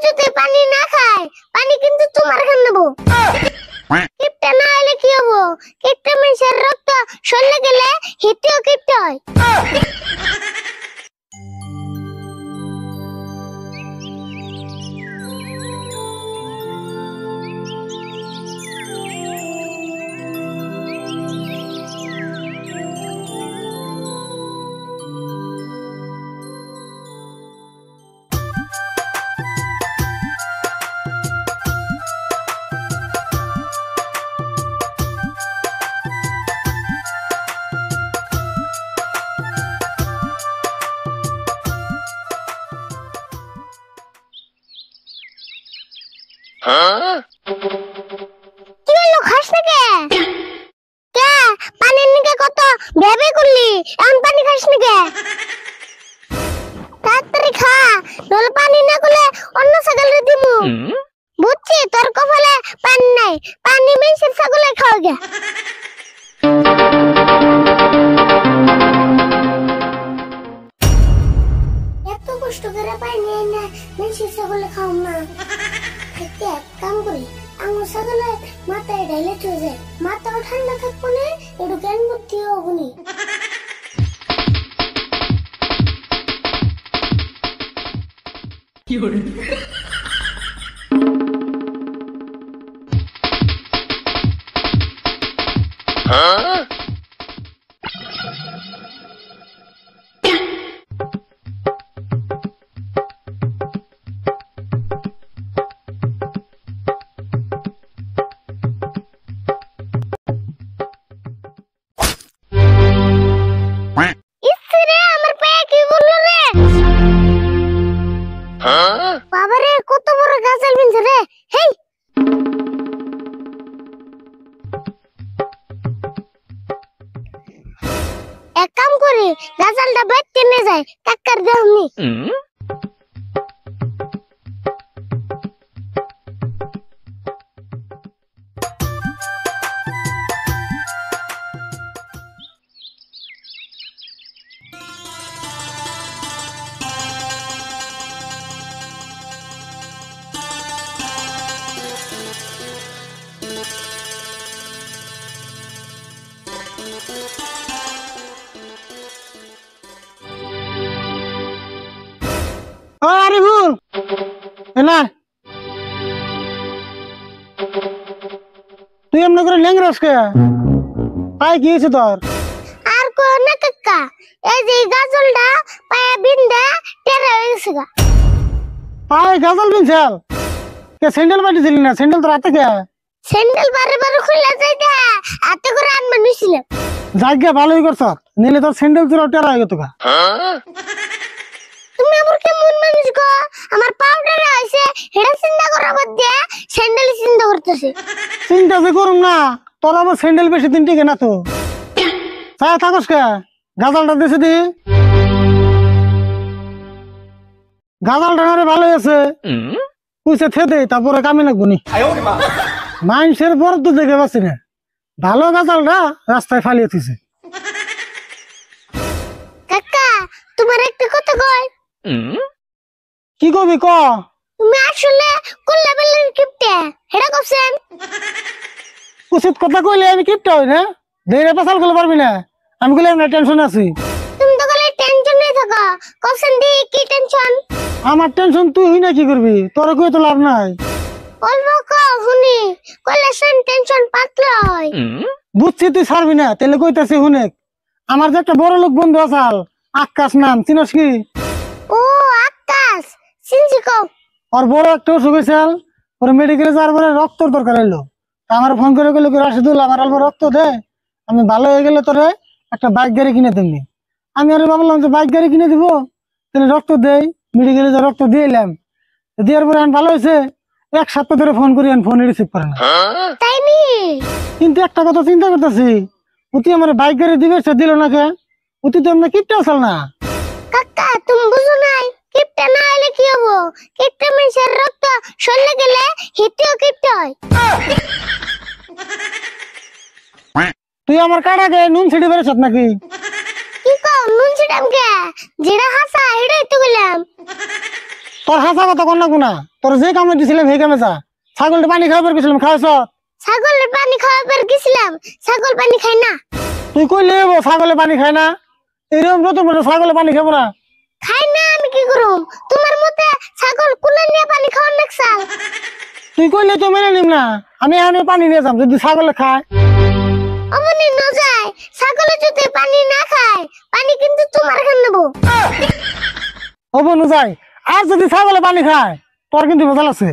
যদি পানি না খায় পানি কিন্তু তোমার খান নেবো। কিপটা না হলে কি হবো? কিপটা মানুষের রক্ত শরীরে গেলে হিতেও কিপটা হয়। কি হলো খাস না কে? কে পানির নিকে কত ভেবে করলি, এখন পানি খাস না কে? তাড়াতাড়ি খা, নলে পানি না করলে অন্য ছাগলের দিমু। বুঝছি তোর কপালে পানি নাই, পানি মেশিন ছাগলে খাওয়া গে। এত কষ্ট করে পানি না মেশিন ছাগলে খাও না। এক কাম করি, আঙুর ছাগলে মাথায় ঢাইলে চলে যায়, মাথাও ঠান্ডা থাকবো না, একটু জ্ঞান বুদ্ধি হবো নি। বাবারে কত বড় গাছাল বিনছে রে। হেই এক কাম করি, গাছালটা বাইতে নিয়ে যায়, কাকার দেহনি। আরে ভুল না, তুই এমনি করে ল্যাংরাস কে? পায়ে কি হয়েছে তোর? আর কো না কাকা, এই যে গাছলটা পায়ে বিন্দা টেরা হয়ে গেছে গা। পায়ে গাজল বিনছাল কে? স্যান্ডেল পাঠিয়েছিলি না? স্যান্ডেল তো রাতে কে? স্যান্ডেল বারে বারে খুলে যাইতে হাতে করে আনবা নিছিলাম। জায়গা ভালোই করছ, নিলে তোর স্যান্ডেল তোর টেরা হয়ে গেত গা। তুমি আমার কেমন মানুষ গো? আমার পাউডার হইছে, হেডা চিন্তা করা বাদ দিয়া স্যান্ডেল চিন্তা করতেছে। চিন্তা যে করুম না, তোর আবার স্যান্ডেল বেশি দিন টিকে না তো। ছায়া থাকস কে? গাজালটা দিছে দি, গাজালটা না রে ভালোই আছে, পুষে থে তারপরে কামে লাগবো নি। মানুষের বড় তো দেখে পাচ্ছি না, ভালো গাজালটা রাস্তায় ফালিয়ে থিছে। কাকা তোমার একটা কথা কই। কি কবি ক? তুমি আসলে কোন লেভেলের কিপটে হেডা কইছেন? উচিত কথা কইলে আমি কিপটা হই না, দেরে পাসাল করতে পারবি না। আমি কইলে না টেনশন আছি। তুমি তো কইলে টেনশন নাই থাকা, কইছেন দি কি টেনশন? আমার টেনশন তুই হই না কি করবি? তোর কই তো লাভ নাই। বলবো কো শুনি, কইলে সেন টেনশন পাতলা হয়। বুঝছি তুই ছাড়বি না, তাহলে কইতাছি শুনেক। আমার যে একটা বড় লোক বন্ধু আসাল, আকাশ নাম, চিনস কি? ও আকাশ, চিনছি কও। ওর বড় একটা অসুখ হয়েছিল, ওর মেডিকেলে যাওয়ার পরে রক্তর দরকার হইলো। আমার ফোন করে কইলো কি রাশিদুল আমার অল্প রক্ত দে, আমি ভালো হয়ে গেলে তোরে একটা বাইক গাড়ি কিনে দিবি। আমি আরে ভাবলাম যে বাইক গাড়ি কিনে দিব, তাহলে রক্ত দেই। মেডিকেলে যে রক্ত দিয়ে এলাম, দেওয়ার পরে আমি ভালো হয়েছে, এক সপ্তাহ ধরে ফোন করি, আমি ফোন রিসিভ করে না। তাই নি? কিন্তু একটা কথা চিন্তা করতেছি, উতি আমার বাইক গাড়ি দিবে, সে দিল না কে? উতি তো আমরা কিপটা আসল না। কাকা তুমি বুঝো নাই, কিপটা না হলে কি হবো? কিপটা মানুষের রক্ত শরীরে গেলে হিতেও কিপটা হয়। তুই আমার কাটাকে নুন ছিড়ে বেড়েছ নাকি? কি কও নুন ছিটাম কে? যেটা হাসা এটাই তো গেলাম। তোর হাসা কথা কর না কোনা, তোর যে কামে দিছিলাম সেই কামে যা। ছাগলটা পানি খাওয়াবার গেছিলাম, খাওয়াছ? ছাগলের পানি খাওয়াবার গেছিলাম, ছাগল পানি খায় না। তুই কইলে ছাগলে পানি খায় না? এরকম নতুন করে ছাগলে পানি খাবো না। খায় না আমি কি করুম? তোমার মতে ছাগল কুলে নিয়ে পানি খাওয়ার নাকসাল। তুই কইলে তো মেনে নিম না, আমি এখানে পানি নিয়ে যাম যদি ছাগলে খায়। অমনি ন যায়, ছাগলে যদি পানি না খায় পানি কিন্তু তোমার খান নেবো। হবো নু যাই, আর যদি ছাগলে পানি খায় তোর কিন্তু ভেজাল আছে।